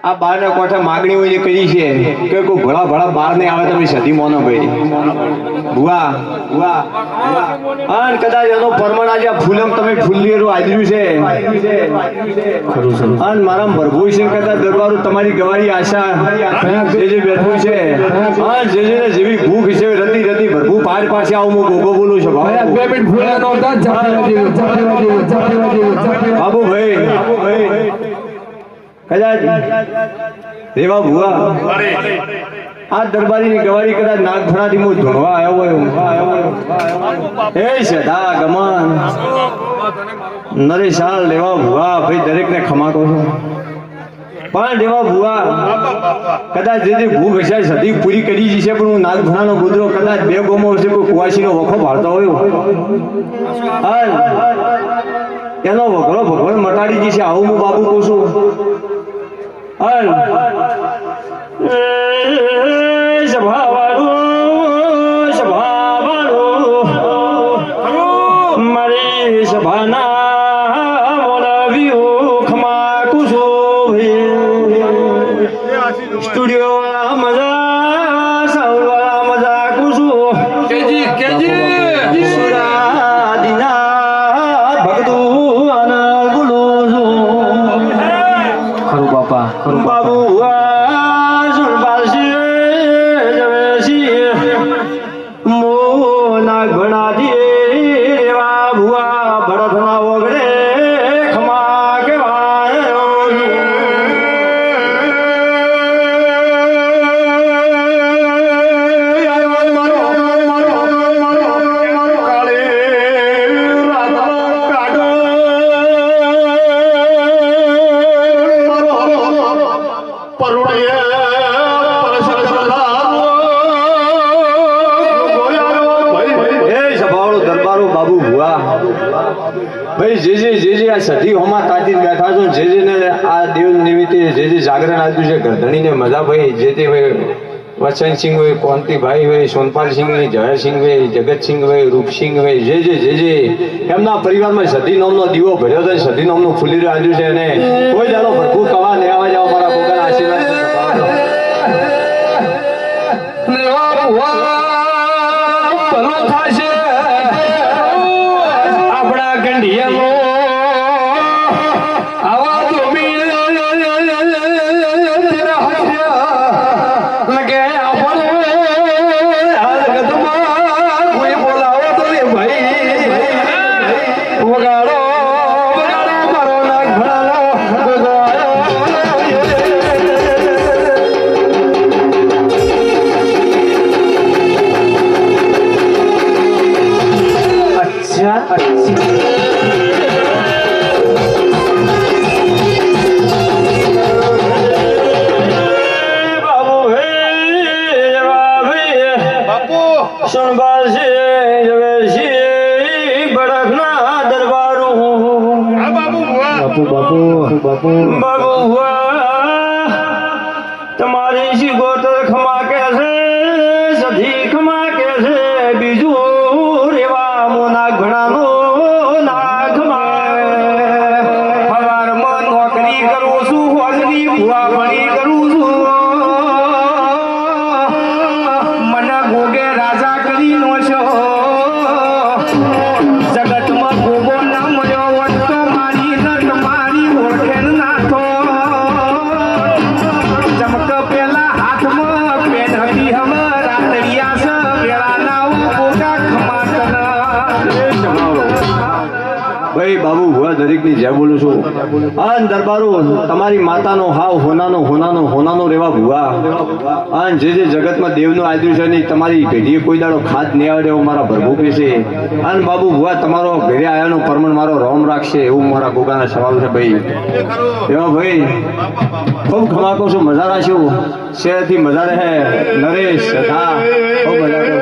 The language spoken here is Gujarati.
આ બાર ના કોઠે માગણી હોય જે કરી છે કે કોઈ ભળા ભળા બાર ને આવે તમે સધી મોનો ભાઈ ભુવા ભુવા અને કદાચ એનો પરમાણ આજે ફૂલમ તમે ફૂલીરું આદર્યું છે અને મારા પ્રભુ છે કદાચ દરબારો તમારી ગવારી આશા જે બેઠું છે અને જે જેવી ભૂખ છે રતી રતી પ્રભુ પાર પાસે આવું હું ગોગો બોલું છું બાબુ ભાઈ કદાચ રેવા ભુવા આ દરબારીની ગવારી કદાચ નાગફળાથી હું ધોળવા આવ્યો હોય એ સદા ગમન નરેશાલ લેવા ભુવા ભાઈ દરેકને ખમા કહો પણ લેવા ભુવા કદાચ જે ભૂખ હશે સદી પૂરી કરી જશે પણ હું નાગફળાનો ગુદરો કદાચ બે ગોમો હશે કોઈ કુવાસીનો વખો ભાળતો હોય એનો વઘરો ભગવાન મટાડી જશે આવું હું બાબુ કહું છું મારી સભાના બોલાવ્યું ખમા કુશો સ્ટુડિયો મજા સાવવા મજા કુશો કેજી સુરાદીના ભગતું આના ગુલો ખરું બાપા ખરું બાબુ સધી હોમાં તાતી બેઠા છો જે જેને આ દેવ નિમિત્તે જે જાગરણ આપ્યું છે ગરધણીને મજા ભાઈ જે તે વસનસિંહ હોય કોંતીભાઈ હોય સોનપાલસિંહ હોય જયસિંહ હોય જગતસિંહ હોય રૂપસિંહ હોય જે એમના પરિવારમાં સધી નામનો દીવો ભર્યો છે સધી નામનું ફૂલી આવ્યું છે અને કોઈ દાડો ભરપૂર કવા ને આવવા જાવ મારા ભગવાન આશીર્વાદ આપણા ગંઢિયામાં તમારી શી ગોતર ખમા કે છે સધી ખમા કે છે બીજું રેવા મોના ઘણાનો ના ખમા સવારમાં નોકરી કરું છું હોજરી ભૂવા ભણી કરું છું મને ગોગે રાજા કરી નો છો જગતમાં ગોગો ના મળ્યો હોત તો મારી નટ મારી ઓળખે ના થો ચમક પેલા હાથમાં પેન હતી હવે રાતરિયા છે પેલા ના ગોગા ખમાતના ભાઈ બાબુ ભુવા દરેકની જય બોલું છું અન દરબારો તમારી માતાનો હાવ હોનાનો રેવા ભુવા અન જે જગતમાં દેવનું આદ્યું છે નહીં તમારી પેઢીએ કોઈ દાડો ખાદ નહીં આવે એવો મારા પ્રભુ કહેશે અન બાબુ ભુવા તમારો ઘરે આવ્યાનો પરમણ મારો રોમ રાખશે એવું મારા ગોગાના સવાલ છે ભાઈ એવા ભાઈ ખૂબ ખમા કહું છું મજા રાખ્યું શહેરથી મજા રહે નરેશ હા ખૂબ મજા